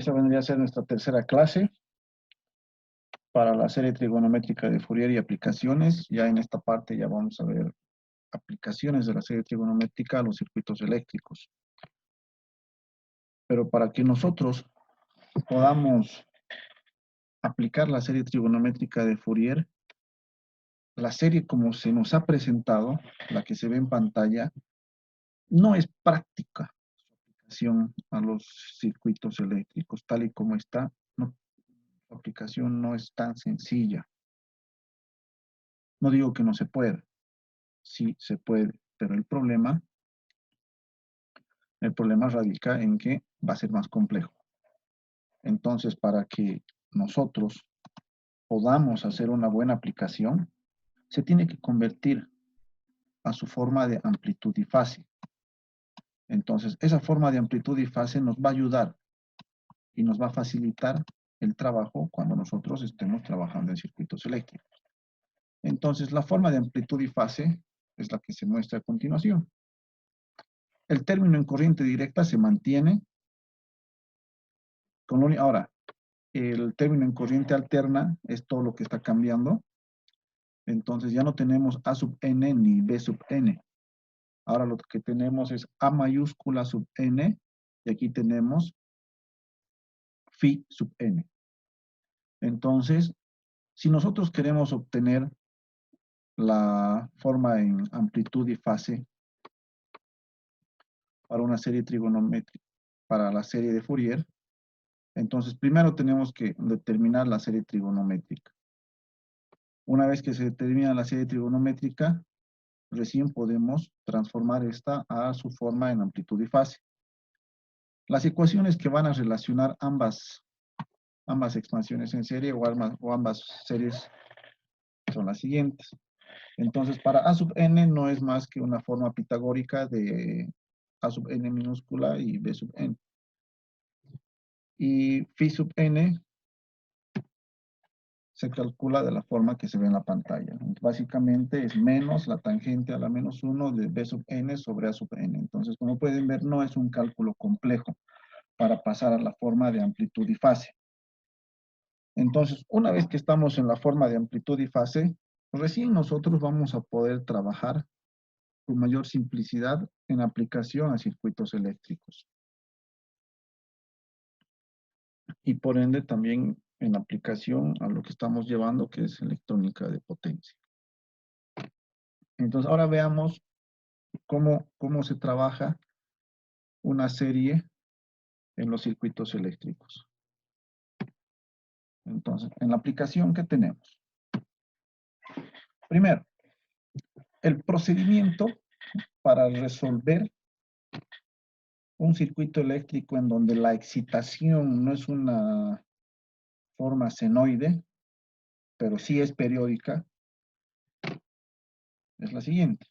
Esa vendría a ser nuestra tercera clase para la serie trigonométrica de Fourier y aplicaciones. Ya en esta parte ya vamos a ver aplicaciones de la serie trigonométrica a los circuitos eléctricos. Pero para que nosotros podamos aplicar la serie trigonométrica de Fourier, la serie como se nos ha presentado, la que se ve en pantalla, no es práctica su aplicación a los circuitos eléctricos, tal y como está. Su aplicación no es tan sencilla. No digo que no se pueda, sí se puede, pero el problema radica en que va a ser más complejo. Entonces, para que nosotros podamos hacer una buena aplicación, se tiene que convertir a su forma de amplitud y fase. Entonces, esa forma de amplitud y fase nos va a ayudar y nos va a facilitar el trabajo cuando nosotros estemos trabajando en circuitos eléctricos. Entonces, la forma de amplitud y fase es la que se muestra a continuación. El término en corriente directa se mantiene. Ahora, el término en corriente alterna es todo lo que está cambiando. Entonces, ya no tenemos A sub n ni B sub n. Ahora lo que tenemos es A mayúscula sub n, y aquí tenemos phi sub n. Entonces, si nosotros queremos obtener la forma en amplitud y fase para una serie trigonométrica, para la serie de Fourier, entonces primero tenemos que determinar la serie trigonométrica. Una vez que se determina la serie trigonométrica, recién podemos transformar esta a su forma en amplitud y fase. Las ecuaciones que van a relacionar ambas expansiones en serie o ambas series son las siguientes. Entonces, para A sub n no es más que una forma pitagórica de A sub n minúscula y B sub n. Y phi sub n se calcula de la forma que se ve en la pantalla. Entonces, básicamente es menos la tangente a la menos 1 de B sub n sobre A sub n. Entonces, como pueden ver, no es un cálculo complejo para pasar a la forma de amplitud y fase. Entonces, una vez que estamos en la forma de amplitud y fase, recién nosotros vamos a poder trabajar con mayor simplicidad en aplicación a circuitos eléctricos. Y por ende también en aplicación a lo que estamos llevando, que es electrónica de potencia. Entonces, ahora veamos cómo se trabaja una serie en los circuitos eléctricos. Entonces, en la aplicación, ¿qué tenemos? Primero, el procedimiento para resolver un circuito eléctrico en donde la excitación no es una forma senoide, pero sí es periódica, es la siguiente.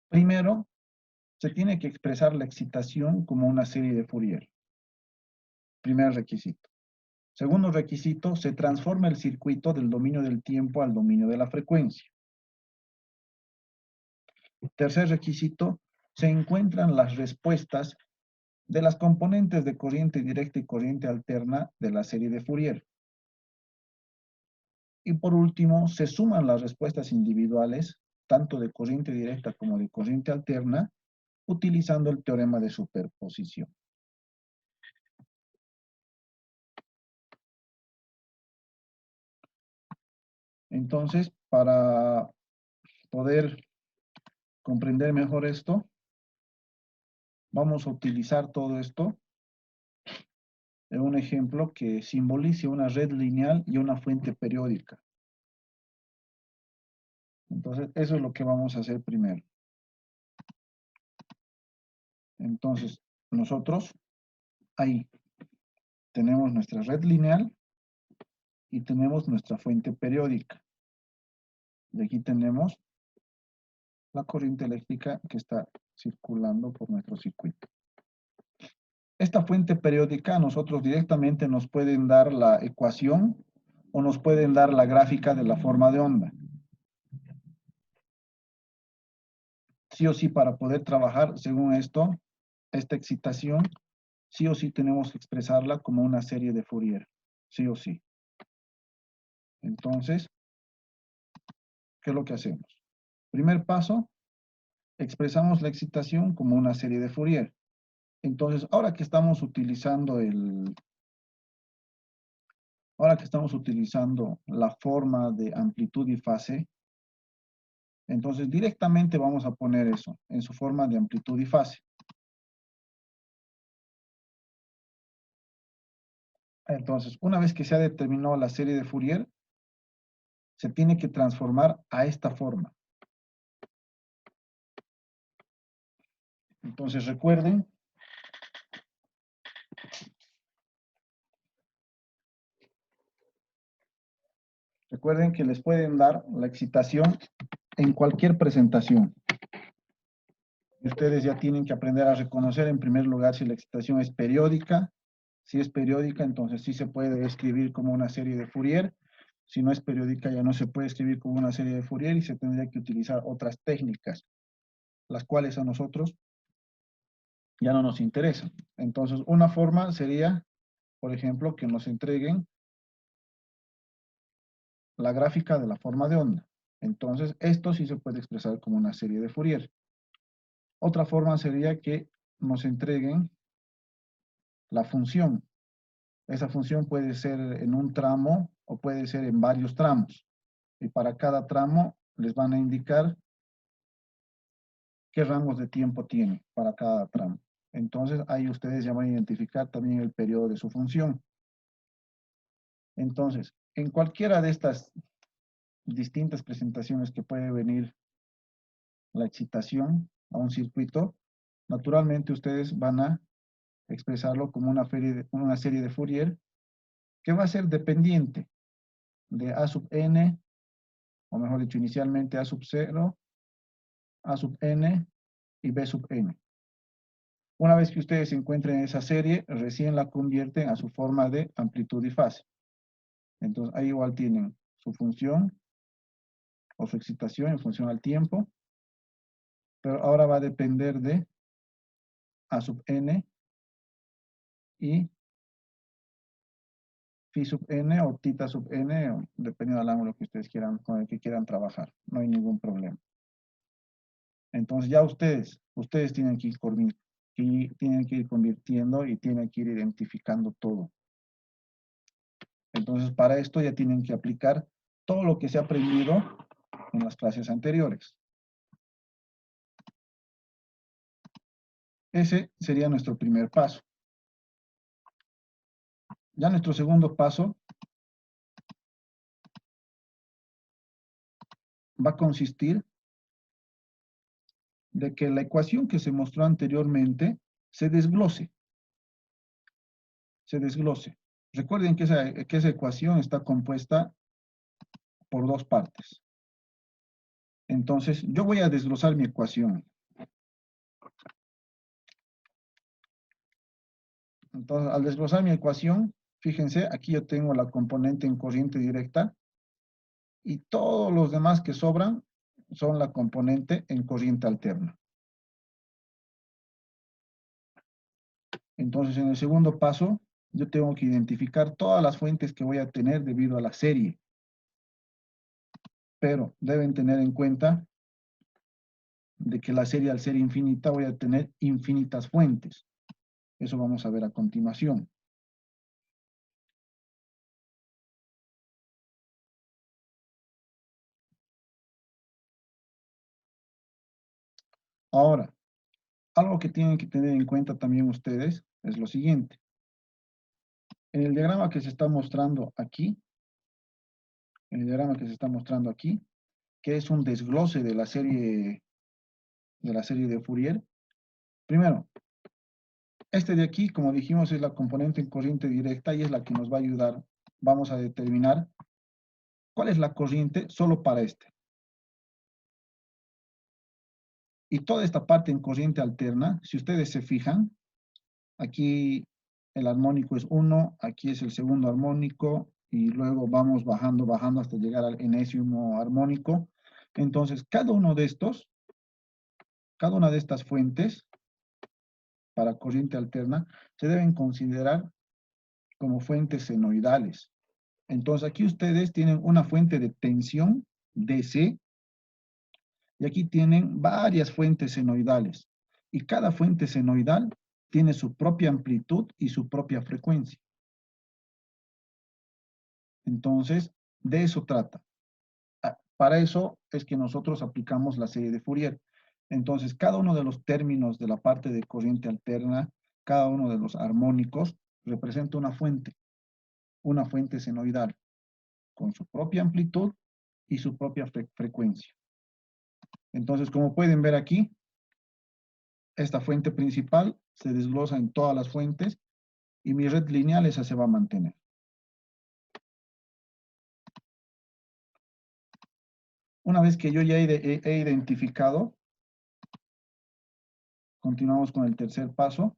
Primero, se tiene que expresar la excitación como una serie de Fourier. Primer requisito. Segundo requisito, se transforma el circuito del dominio del tiempo al dominio de la frecuencia. Tercer requisito, se encuentran las respuestas de las componentes de corriente directa y corriente alterna de la serie de Fourier. Y por último, se suman las respuestas individuales, tanto de corriente directa como de corriente alterna, utilizando el teorema de superposición. Entonces, para poder comprender mejor esto, vamos a utilizar todo esto en un ejemplo que simbolice una red lineal y una fuente periódica. Entonces, eso es lo que vamos a hacer primero. Entonces, nosotros ahí tenemos nuestra red lineal y tenemos nuestra fuente periódica. Y aquí tenemos la corriente eléctrica que está circulando por nuestro circuito. Esta fuente periódica nosotros directamente nos pueden dar la ecuación o nos pueden dar la gráfica de la forma de onda. Sí o sí, para poder trabajar según esto, esta excitación sí o sí tenemos que expresarla como una serie de Fourier, sí o sí. Entonces, ¿qué es lo que hacemos? Primer paso, expresamos la excitación como una serie de Fourier. Entonces, ahora que estamos utilizando la forma de amplitud y fase, entonces directamente vamos a poner eso en su forma de amplitud y fase. Entonces, una vez que se ha determinado la serie de Fourier, se tiene que transformar a esta forma. Entonces, recuerden que les pueden dar la excitación en cualquier presentación. Ustedes ya tienen que aprender a reconocer en primer lugar si la excitación es periódica. Si es periódica, entonces sí se puede escribir como una serie de Fourier. Si no es periódica, ya no se puede escribir como una serie de Fourier y se tendría que utilizar otras técnicas, las cuales a nosotros ya no nos interesan. Entonces, una forma sería, por ejemplo, que nos entreguen la gráfica de la forma de onda. Entonces, esto sí se puede expresar como una serie de Fourier. Otra forma sería que nos entreguen la función. Esa función puede ser en un tramo o puede ser en varios tramos. Y para cada tramo les van a indicar qué rangos de tiempo tiene para cada tramo. Entonces, ahí ustedes ya van a identificar también el periodo de su función. Entonces, en cualquiera de estas distintas presentaciones que puede venir la excitación a un circuito, naturalmente ustedes van a expresarlo como una serie de Fourier que va a ser dependiente de A sub n, o mejor dicho, inicialmente A sub 0, A sub n y B sub n. Una vez que ustedes encuentren esa serie, recién la convierten a su forma de amplitud y fase. Entonces, ahí igual tienen su función o su excitación en función al tiempo, pero ahora va a depender de A sub n y phi sub n o tita sub n, dependiendo del ángulo que ustedes quieran, con el que quieran trabajar. No hay ningún problema. Entonces ya ustedes tienen que ir convirtiendo y tienen que ir identificando todo. Entonces, para esto ya tienen que aplicar todo lo que se ha aprendido en las clases anteriores. Ese sería nuestro primer paso. Ya nuestro segundo paso va a consistir de que la ecuación que se mostró anteriormente se desglose. Recuerden que esa ecuación está compuesta por dos partes. Entonces, yo voy a desglosar mi ecuación. Entonces, al desglosar mi ecuación, fíjense, aquí yo tengo la componente en corriente directa y todos los demás que sobran son la componente en corriente alterna. Entonces, en el segundo paso, yo tengo que identificar todas las fuentes que voy a tener debido a la serie. Pero deben tener en cuenta de que la serie, al ser infinita, voy a tener infinitas fuentes. Eso vamos a ver a continuación. Ahora, algo que tienen que tener en cuenta también ustedes es lo siguiente. En el diagrama que se está mostrando aquí, que es un desglose de la serie de Fourier, primero, este de aquí, como dijimos, es la componente en corriente directa y es la que nos va a ayudar. Vamos a determinar cuál es la corriente solo para este. Y toda esta parte en corriente alterna, si ustedes se fijan, aquí el armónico es 1, aquí es el segundo armónico, y luego vamos bajando hasta llegar al enésimo armónico. Entonces, cada una de estas fuentes para corriente alterna se deben considerar como fuentes senoidales. Entonces aquí ustedes tienen una fuente de tensión DC y aquí tienen varias fuentes senoidales. Y cada fuente senoidal tiene su propia amplitud y su propia frecuencia. Entonces, de eso trata. Para eso es que nosotros aplicamos la serie de Fourier. Entonces, cada uno de los términos de la parte de corriente alterna, cada uno de los armónicos, representa una fuente senoidal, con su propia amplitud y su propia frecuencia. Entonces, como pueden ver aquí, esta fuente principal se desglosa en todas las fuentes y mi red lineal esa se va a mantener. Una vez que yo ya he identificado, continuamos con el tercer paso.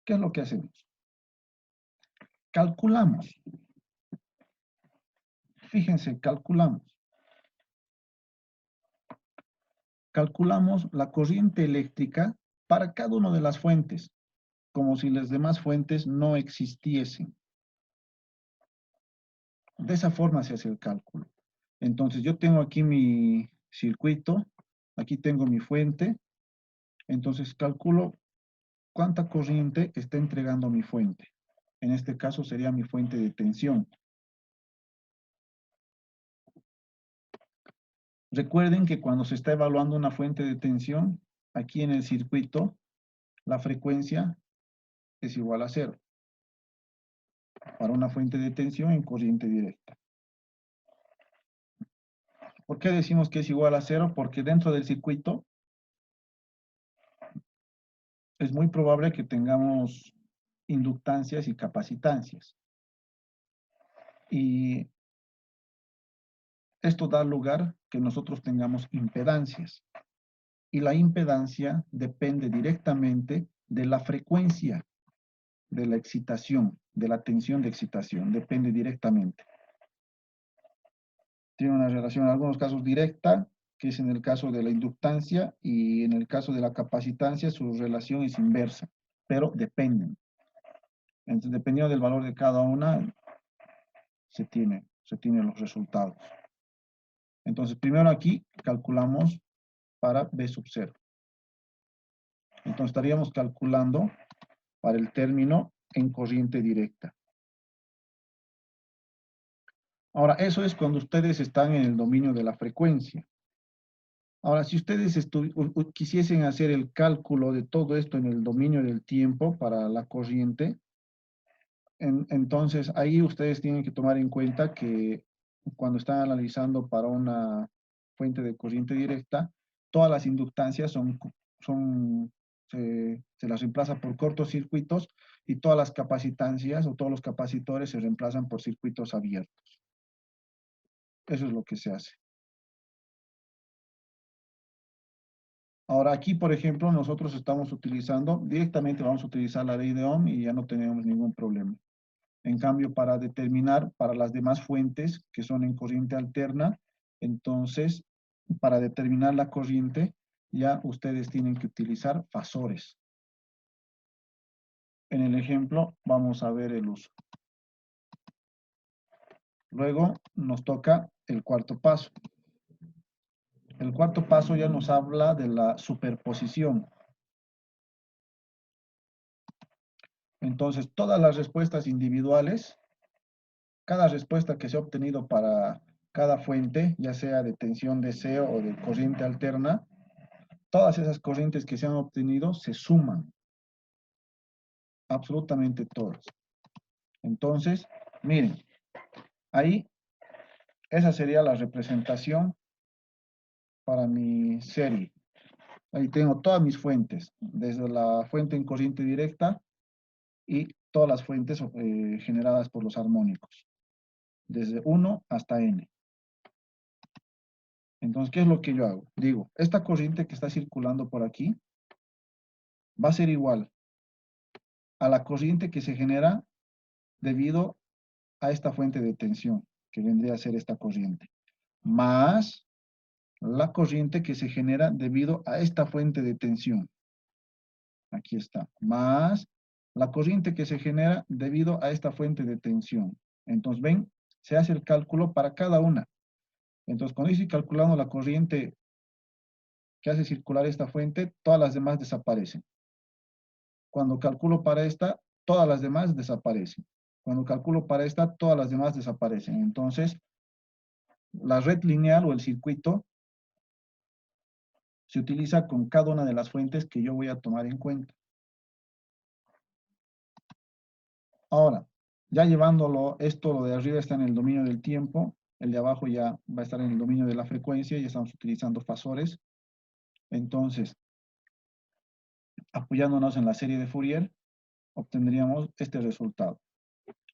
¿Qué es lo que hacemos? Calculamos. Fíjense, calculamos. Calculamos la corriente eléctrica para cada una de las fuentes, como si las demás fuentes no existiesen. De esa forma se hace el cálculo. Entonces yo tengo aquí mi circuito, aquí tengo mi fuente, entonces calculo cuánta corriente está entregando mi fuente. En este caso sería mi fuente de tensión. Recuerden que cuando se está evaluando una fuente de tensión, aquí en el circuito, la frecuencia es igual a 0 para una fuente de tensión en corriente directa. ¿Por qué decimos que es igual a 0? Porque dentro del circuito es muy probable que tengamos inductancias y capacitancias. Y esto da lugar que nosotros tengamos impedancias. Y la impedancia depende directamente de la frecuencia de la excitación, de la tensión de excitación, depende directamente. Tiene una relación en algunos casos directa, que es en el caso de la inductancia, y en el caso de la capacitancia su relación es inversa, pero dependen. Entonces, dependiendo del valor de cada una, se tienen los resultados. Entonces, primero aquí calculamos para B sub 0. Entonces, estaríamos calculando para el término en corriente directa. Ahora, eso es cuando ustedes están en el dominio de la frecuencia. Ahora, si ustedes quisiesen hacer el cálculo de todo esto en el dominio del tiempo para la corriente, entonces ahí ustedes tienen que tomar en cuenta que cuando están analizando para una fuente de corriente directa, todas las inductancias se las reemplaza por cortocircuitos y todas las capacitancias o todos los capacitores se reemplazan por circuitos abiertos. Eso es lo que se hace. Ahora aquí, por ejemplo, nosotros estamos utilizando, directamente vamos a utilizar la ley de Ohm y ya no tenemos ningún problema. En cambio, para determinar para las demás fuentes que son en corriente alterna, entonces, para determinar la corriente, ya ustedes tienen que utilizar fasores. En el ejemplo, vamos a ver el uso. Luego nos toca el cuarto paso. El cuarto paso ya nos habla de la superposición. Entonces, todas las respuestas individuales, cada respuesta que se ha obtenido para cada fuente, ya sea de tensión DC o de corriente alterna, todas esas corrientes que se han obtenido se suman. Absolutamente todas. Entonces, miren, ahí esa sería la representación para mi serie. Ahí tengo todas mis fuentes, desde la fuente en corriente directa y todas las fuentes generadas por los armónicos, desde 1 hasta n. Entonces, ¿qué es lo que yo hago? Digo, esta corriente que está circulando por aquí va a ser igual a la corriente que se genera debido a esta fuente de tensión, que vendría a ser esta corriente, más la corriente que se genera debido a esta fuente de tensión. Aquí está. Más la corriente que se genera debido a esta fuente de tensión. Entonces, ven, se hace el cálculo para cada una. Entonces, cuando estoy calculando la corriente que hace circular esta fuente, todas las demás desaparecen. Cuando calculo para esta, todas las demás desaparecen. Cuando calculo para esta, todas las demás desaparecen. Entonces, la red lineal o el circuito se utiliza con cada una de las fuentes que yo voy a tomar en cuenta. Ahora, ya llevándolo, esto lo de arriba está en el dominio del tiempo, el de abajo ya va a estar en el dominio de la frecuencia, ya estamos utilizando fasores. Entonces, apoyándonos en la serie de Fourier, obtendríamos este resultado.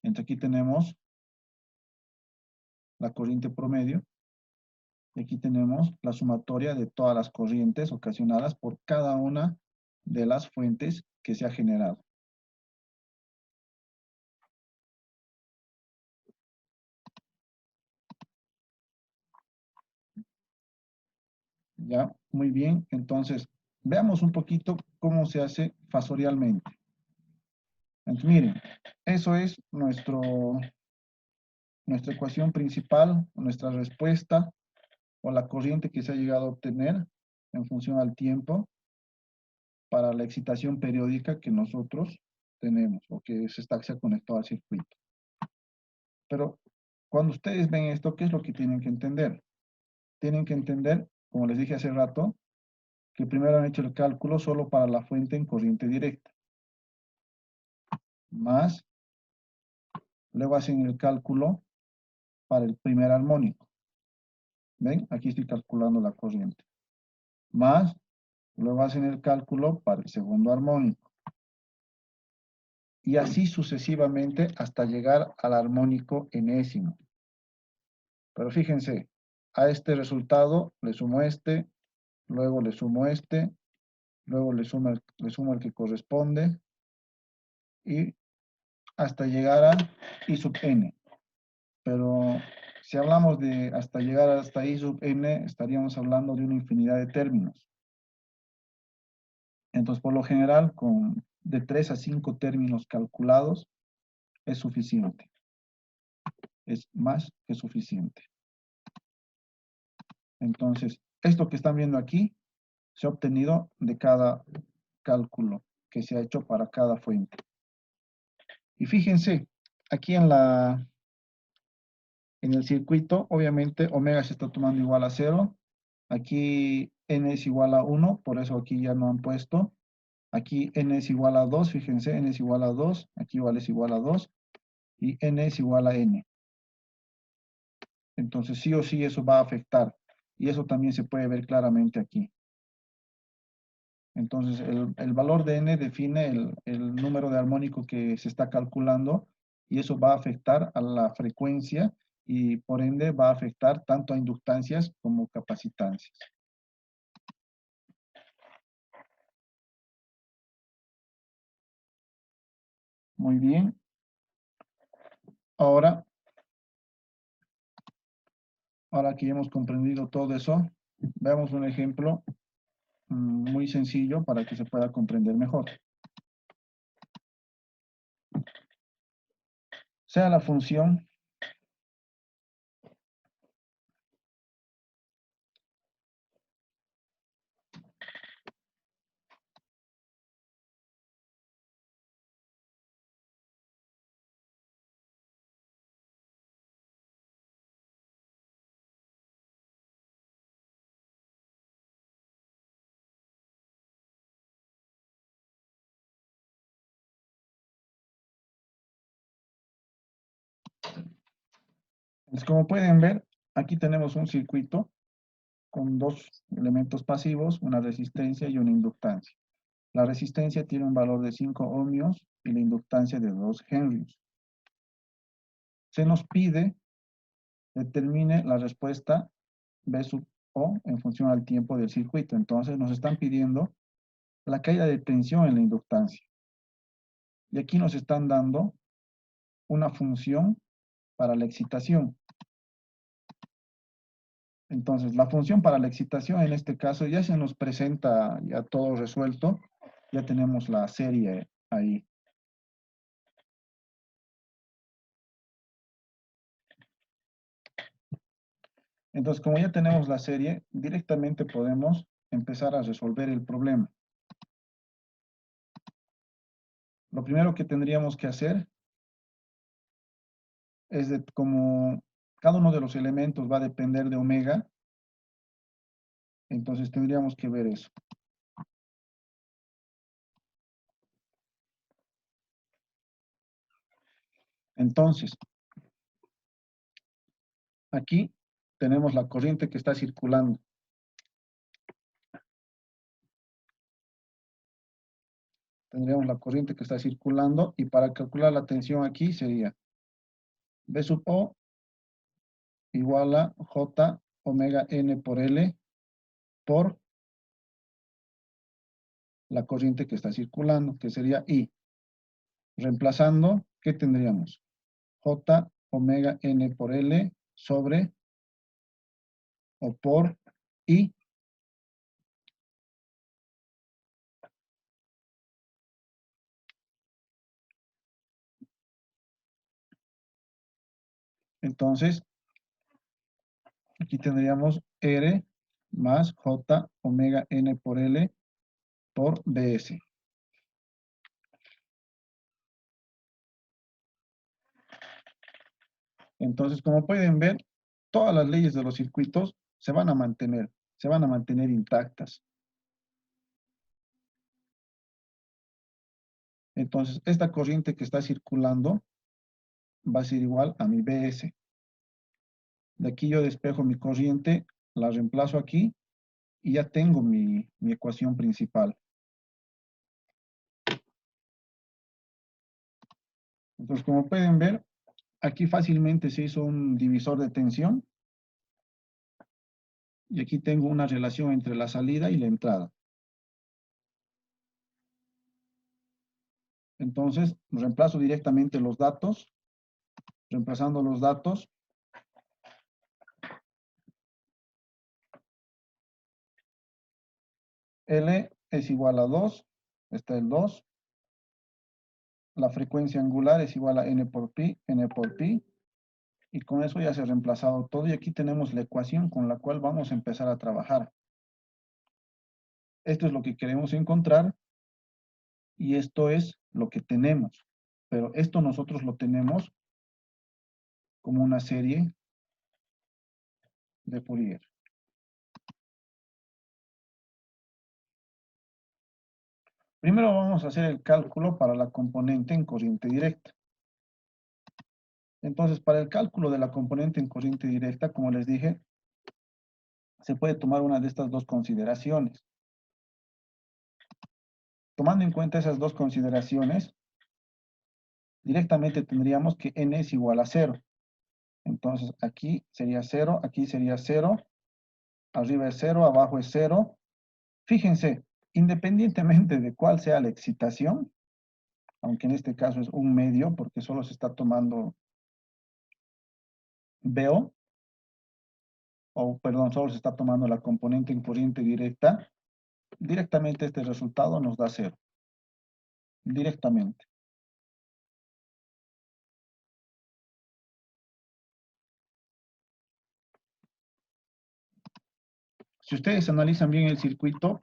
Entonces aquí tenemos la corriente promedio, y aquí tenemos la sumatoria de todas las corrientes ocasionadas por cada una de las fuentes que se ha generado. Ya, muy bien. Entonces, veamos un poquito cómo se hace fasorialmente. Entonces, miren, eso es nuestra ecuación principal, nuestra respuesta o la corriente que se ha llegado a obtener en función al tiempo para la excitación periódica que nosotros tenemos o que se ha conectado al circuito. Pero cuando ustedes ven esto, ¿qué es lo que tienen que entender? Tienen que entender, como les dije hace rato, que primero han hecho el cálculo solo para la fuente en corriente directa. Más, luego hacen el cálculo para el primer armónico. ¿Ven? Aquí estoy calculando la corriente. Más, luego hacen el cálculo para el segundo armónico. Y así sucesivamente hasta llegar al armónico enésimo. Pero fíjense, a este resultado le sumo este, luego le sumo este, luego le sumo el que corresponde y hasta llegar a I sub n. Pero si hablamos de hasta llegar hasta I sub n, estaríamos hablando de una infinidad de términos. Entonces, por lo general, con de 3 a 5 términos calculados es suficiente. Es más que suficiente. Entonces, esto que están viendo aquí se ha obtenido de cada cálculo que se ha hecho para cada fuente. Y fíjense, aquí en el circuito, obviamente, omega se está tomando igual a 0. Aquí n es igual a 1, por eso aquí ya no han puesto. Aquí n es igual a 2, fíjense, n es igual a 2, aquí igual es igual a 2, y n es igual a n. Entonces, sí o sí, eso va a afectar. Y eso también se puede ver claramente aquí. Entonces, el valor de n define el número de armónico que se está calculando y eso va a afectar a la frecuencia y por ende va a afectar tanto a inductancias como capacitancias. Muy bien. Ahora que ya hemos comprendido todo eso, veamos un ejemplo muy sencillo para que se pueda comprender mejor. Sea la función pues como pueden ver, aquí tenemos un circuito con dos elementos pasivos, una resistencia y una inductancia. La resistencia tiene un valor de 5 ohmios y la inductancia de 2 henrios. Se nos pide determine la respuesta B sub O en función al tiempo del circuito. Entonces nos están pidiendo la caída de tensión en la inductancia. Y aquí nos están dando una función para la excitación. Entonces, la función para la excitación en este caso ya se nos presenta ya todo resuelto. Ya tenemos la serie ahí. Entonces, como ya tenemos la serie, directamente podemos empezar a resolver el problema. Lo primero que tendríamos que hacer es como cada uno de los elementos va a depender de omega, entonces tendríamos que ver eso. Entonces, aquí tenemos la corriente que está circulando. Tendríamos la corriente que está circulando y para calcular la tensión aquí sería B sub O igual a J omega N por L por la corriente que está circulando, que sería I. Reemplazando, ¿qué tendríamos? J omega N por L sobre o por I. Entonces, aquí tendríamos R más J omega N por L por DS. Entonces, como pueden ver, todas las leyes de los circuitos se van a mantener intactas. Entonces, esta corriente que está circulando va a ser igual a mi BS. De aquí yo despejo mi corriente, la reemplazo aquí y ya tengo mi ecuación principal. Entonces, como pueden ver, aquí fácilmente se hizo un divisor de tensión y aquí tengo una relación entre la salida y la entrada. Entonces, reemplazo directamente los datos. Reemplazando los datos, L es igual a 2, está el 2. La frecuencia angular es igual a N por pi, y con eso ya se ha reemplazado todo y aquí tenemos la ecuación con la cual vamos a empezar a trabajar. Esto es lo que queremos encontrar y esto es lo que tenemos, pero esto nosotros lo tenemos como una serie de Fourier. Primero vamos a hacer el cálculo para la componente en corriente directa. Entonces, para el cálculo de la componente en corriente directa, como les dije, se puede tomar una de estas dos consideraciones. Tomando en cuenta esas dos consideraciones, directamente tendríamos que n es igual a 0. Entonces, aquí sería 0, aquí sería 0, arriba es 0, abajo es 0. Fíjense, independientemente de cuál sea la excitación, aunque en este caso es un medio, porque solo se está tomando BO, o perdón, solo se está tomando la componente en corriente directa, directamente este resultado nos da 0. Directamente. Si ustedes analizan bien el circuito,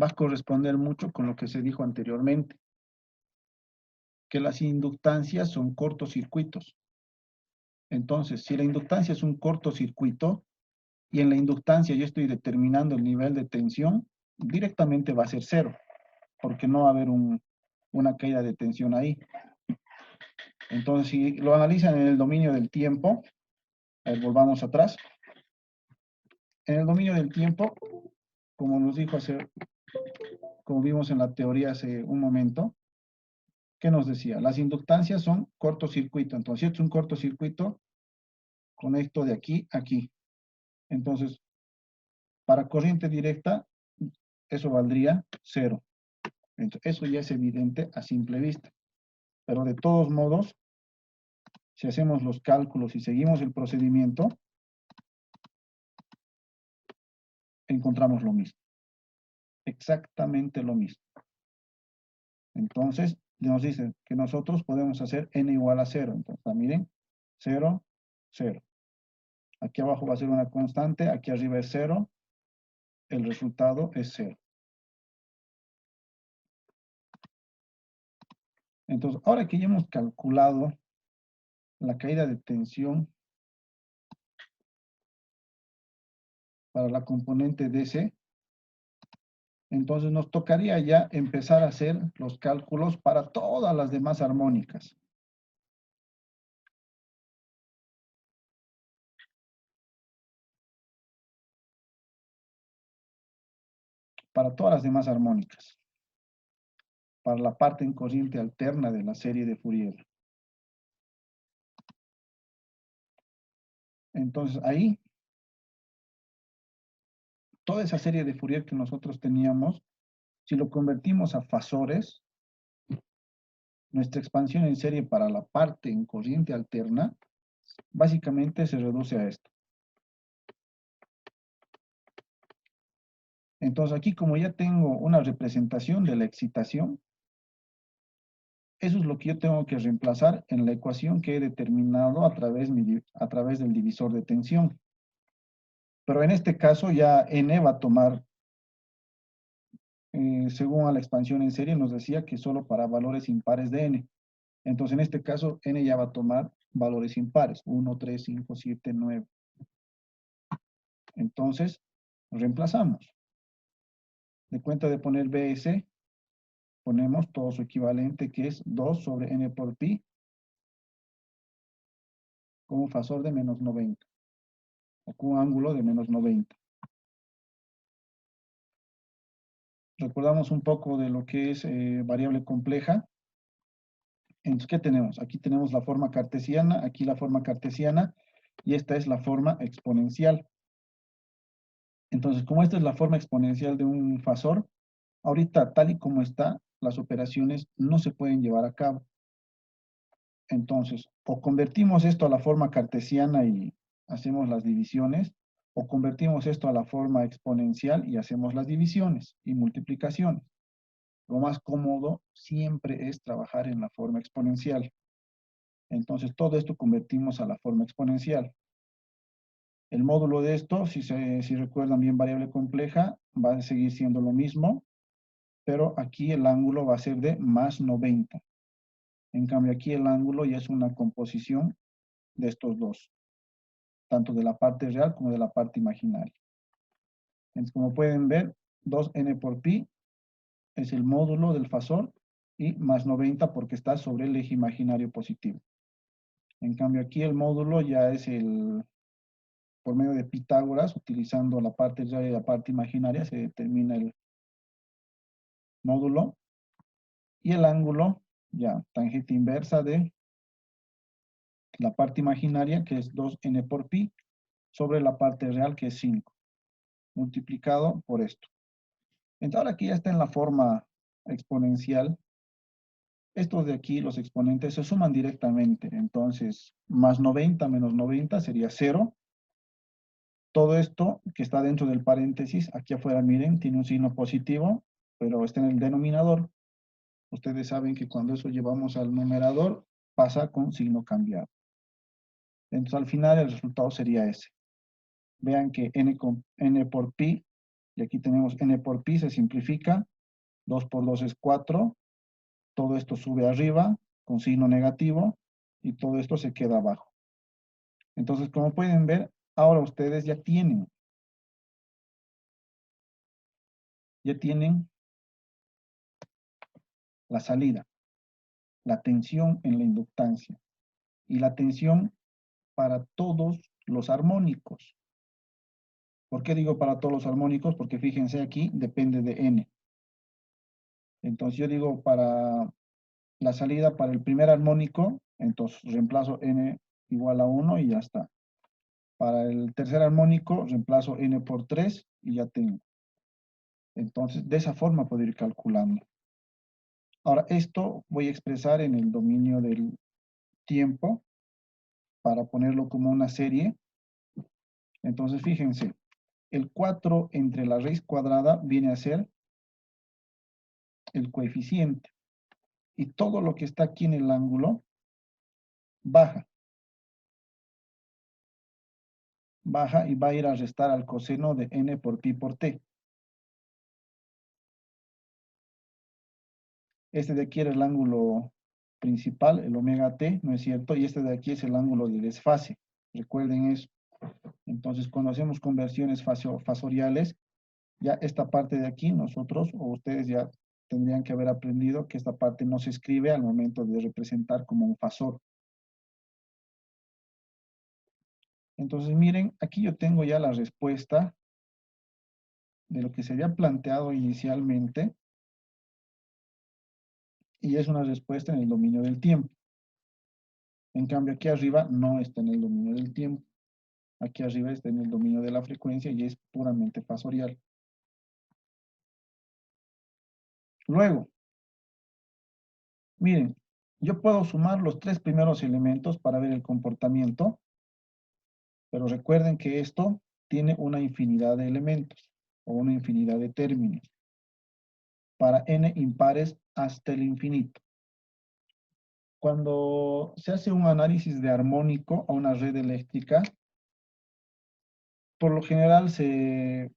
va a corresponder mucho con lo que se dijo anteriormente, que las inductancias son cortocircuitos. Entonces, si la inductancia es un cortocircuito y en la inductancia yo estoy determinando el nivel de tensión, directamente va a ser 0, porque no va a haber una caída de tensión ahí. Entonces, si lo analizan en el dominio del tiempo, volvamos atrás. En el dominio del tiempo, como nos dijo como vimos en la teoría hace un momento, ¿qué nos decía? Las inductancias son cortocircuito. Entonces, si esto es un cortocircuito, conecto de aquí a aquí. Entonces, para corriente directa, eso valdría 0. Entonces, eso ya es evidente a simple vista. Pero de todos modos, si hacemos los cálculos y seguimos el procedimiento, encontramos lo mismo. Exactamente lo mismo. Entonces, nos dice que nosotros podemos hacer n igual a 0. Entonces, miren, 0, 0. Aquí abajo va a ser una constante, aquí arriba es 0. El resultado es 0. Entonces, ahora que ya hemos calculado la caída de tensión para la componente DC, entonces nos tocaría ya empezar a hacer los cálculos para todas las demás armónicas. Para todas las demás armónicas. Para la parte en corriente alterna de la serie de Fourier. Entonces ahí, toda esa serie de Fourier que nosotros teníamos, si lo convertimos a fasores, nuestra expansión en serie para la parte en corriente alterna, básicamente se reduce a esto. Entonces aquí, como ya tengo una representación de la excitación, eso es lo que yo tengo que reemplazar en la ecuación que he determinado a través del divisor de tensión. Pero en este caso ya n va a tomar, según a la expansión en serie, nos decía que solo para valores impares de n. Entonces en este caso n ya va a tomar valores impares, 1, 3, 5, 7, 9. Entonces reemplazamos. De cuenta de poner BS, ponemos todo su equivalente, que es 2 sobre n por pi, con un fasor de menos 90, o con un ángulo de menos 90. Recordamos un poco de lo que es variable compleja. Entonces, ¿qué tenemos? Aquí tenemos la forma cartesiana, aquí la forma cartesiana, y esta es la forma exponencial. Entonces, como esta es la forma exponencial de un fasor, ahorita, tal y como está, las operaciones no se pueden llevar a cabo. Entonces, o convertimos esto a la forma cartesiana y hacemos las divisiones, o convertimos esto a la forma exponencial y hacemos las divisiones y multiplicaciones. Lo más cómodo siempre es trabajar en la forma exponencial. Entonces, todo esto convertimos a la forma exponencial. El módulo de esto, si recuerdan bien variable compleja, va a seguir siendo lo mismo, pero aquí el ángulo va a ser de más 90. En cambio, aquí el ángulo ya es una composición de estos dos, tanto de la parte real como de la parte imaginaria. Entonces, como pueden ver, 2n por pi es el módulo del fasor y más 90 porque está sobre el eje imaginario positivo. En cambio, aquí el módulo ya es por medio de Pitágoras, utilizando la parte real y la parte imaginaria, se determina el módulo. Y el ángulo, ya, tangente inversa de la parte imaginaria, que es 2n por pi, sobre la parte real, que es 5, multiplicado por esto. Entonces, ahora aquí ya está en la forma exponencial. Estos de aquí, los exponentes, se suman directamente. Entonces, más 90 menos 90 sería 0. Todo esto que está dentro del paréntesis, aquí afuera, miren, tiene un signo positivo, pero está en el denominador. Ustedes saben que cuando eso llevamos al numerador, pasa con signo cambiado. Entonces, al final, el resultado sería ese. Vean que n por pi, y aquí tenemos n por pi, se simplifica. 2 por 2 es 4. Todo esto sube arriba con signo negativo y todo esto se queda abajo. Entonces, como pueden ver, ahora ustedes ya tienen la salida, la tensión en la inductancia y la tensión para todos los armónicos. ¿Por qué digo para todos los armónicos? Porque fíjense aquí, depende de n. Entonces yo digo para la salida para el primer armónico, entonces reemplazo n igual a 1 y ya está. Para el tercer armónico, reemplazo n por 3 y ya tengo. Entonces, de esa forma puedo ir calculando. Ahora, esto voy a expresar en el dominio del tiempo para ponerlo como una serie. Entonces, fíjense, el 4 entre la raíz cuadrada viene a ser el coeficiente. y todo lo que está aquí en el ángulo baja. Baja y va a ir a restar al coseno de n por pi por t. Este de aquí era el ángulo principal, el omega t, ¿no es cierto? Y este de aquí es el ángulo de desfase. Recuerden eso. Entonces, cuando hacemos conversiones fasoriales, ya esta parte de aquí, nosotros o ustedes ya tendrían que haber aprendido que esta parte no se escribe al momento de representar como un fasor. Entonces, miren, aquí yo tengo ya la respuesta de lo que se había planteado inicialmente, y es una respuesta en el dominio del tiempo. En cambio, aquí arriba no está en el dominio del tiempo. Aquí arriba está en el dominio de la frecuencia y es puramente fasorial. Luego, miren, yo puedo sumar los tres primeros elementos para ver el comportamiento, pero recuerden que esto tiene una infinidad de elementos o una infinidad de términos para n impares hasta el infinito. Cuando se hace un análisis de armónico a una red eléctrica, por lo general se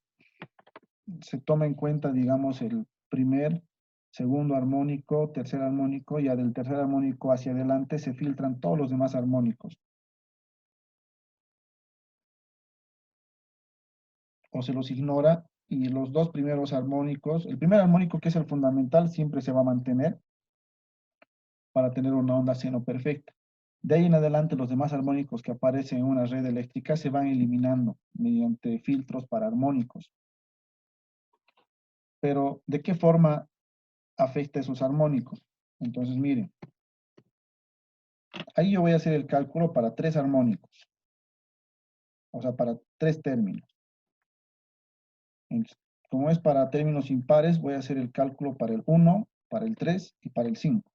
toma en cuenta, digamos, el primer, segundo armónico, tercer armónico, y del tercer armónico hacia adelante se filtran todos los demás armónicos. O se los ignora, y los dos primeros armónicos, el primer armónico, que es el fundamental, siempre se va a mantener para tener una onda seno perfecta. De ahí en adelante, los demás armónicos que aparecen en una red eléctrica se van eliminando mediante filtros para armónicos. Pero, ¿de qué forma afecta esos armónicos? Entonces, miren, ahí yo voy a hacer el cálculo para tres armónicos, o sea, para tres términos. Entonces, como es para términos impares, voy a hacer el cálculo para el 1, para el 3 y para el 5.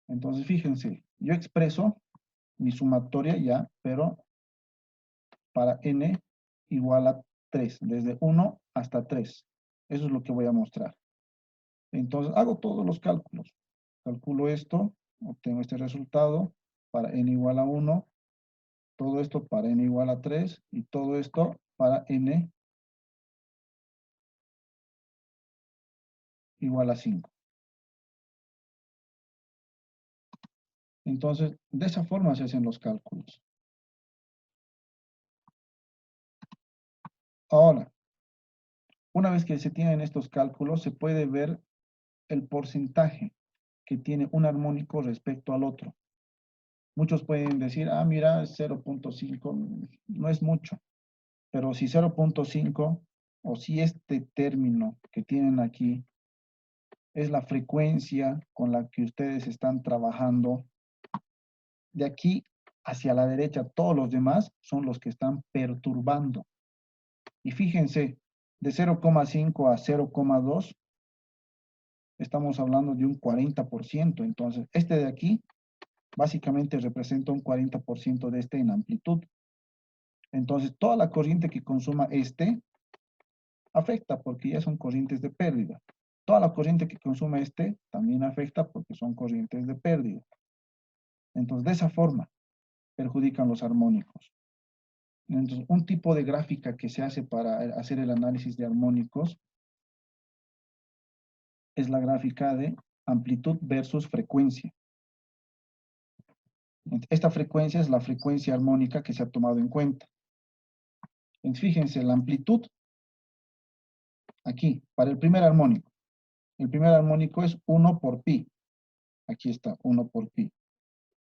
Entonces, fíjense, yo expreso mi sumatoria ya, pero para n igual a 3, desde 1 hasta 3. Eso es lo que voy a mostrar. Entonces, hago todos los cálculos. Calculo esto, obtengo este resultado para n igual a 1, todo esto para n igual a 3 y todo esto para n igual a 5. Entonces, de esa forma se hacen los cálculos. Ahora, una vez que se tienen estos cálculos, se puede ver el porcentaje que tiene un armónico respecto al otro. Muchos pueden decir, ah, mira, 0.5 no es mucho, pero si 0.5 o si este término que tienen aquí es la frecuencia con la que ustedes están trabajando, de aquí hacia la derecha todos los demás son los que están perturbando. Y fíjense, de 0,5 a 0,2 estamos hablando de un 40%. Entonces, este de aquí básicamente representa un 40% de este en amplitud. Entonces, toda la corriente que consuma este afecta porque ya son corrientes de pérdida. Toda la corriente que consuma este también afecta porque son corrientes de pérdida. Entonces, de esa forma perjudican los armónicos. Entonces, un tipo de gráfica que se hace para hacer el análisis de armónicos es la gráfica de amplitud versus frecuencia. Esta frecuencia es la frecuencia armónica que se ha tomado en cuenta. Entonces, fíjense, la amplitud, aquí, para el primer armónico. El primer armónico es 1 por pi. Aquí está, 1 por pi.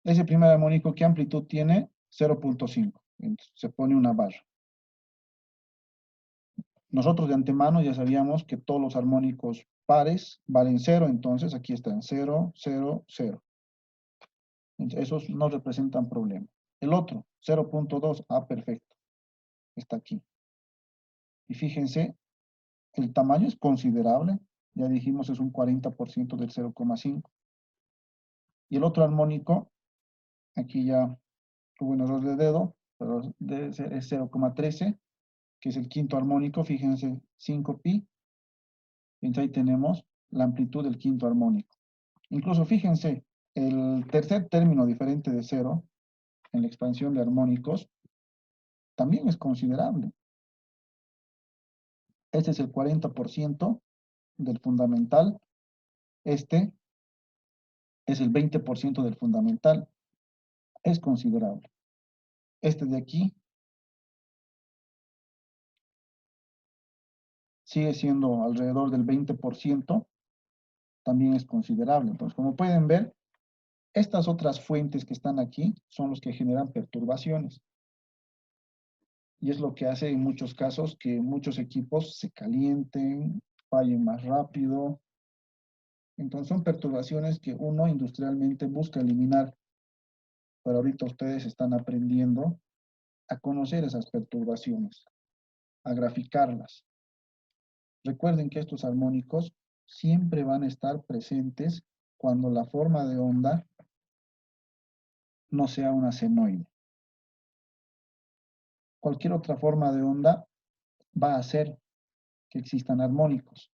Ese primer armónico, ¿qué amplitud tiene? 0.5. Se pone una barra. Nosotros de antemano ya sabíamos que todos los armónicos pares valen 0, entonces aquí están 0, 0, 0. Entonces, esos no representan problema. El otro, 0.2, perfecto. Está aquí. Y fíjense, el tamaño es considerable. Ya dijimos, es un 40% del 0,5. Y el otro armónico, aquí ya tuve un error de dedo, pero es 0,13, que es el quinto armónico. Fíjense, 5pi. Entonces ahí tenemos la amplitud del quinto armónico. Incluso fíjense, el tercer término diferente de cero en la expansión de armónicos también es considerable. Este es el 40% del fundamental. Este es el 20% del fundamental. Es considerable. Este de aquí sigue siendo alrededor del 20%. También es considerable. Entonces, como pueden ver, estas otras fuentes que están aquí son los que generan perturbaciones. Y es lo que hace en muchos casos que muchos equipos se calienten, fallen más rápido. Entonces son perturbaciones que uno industrialmente busca eliminar. Pero ahorita ustedes están aprendiendo a conocer esas perturbaciones, a graficarlas. Recuerden que estos armónicos siempre van a estar presentes cuando la forma de onda no sea una senoide. Cualquier otra forma de onda va a hacer que existan armónicos.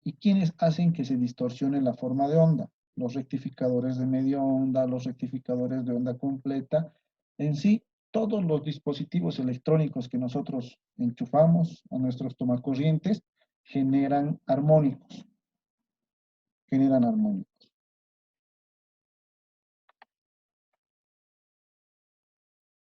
¿Y quiénes hacen que se distorsione la forma de onda? Los rectificadores de media onda, los rectificadores de onda completa. En sí, todos los dispositivos electrónicos que nosotros enchufamos a nuestros tomacorrientes generan armónicos.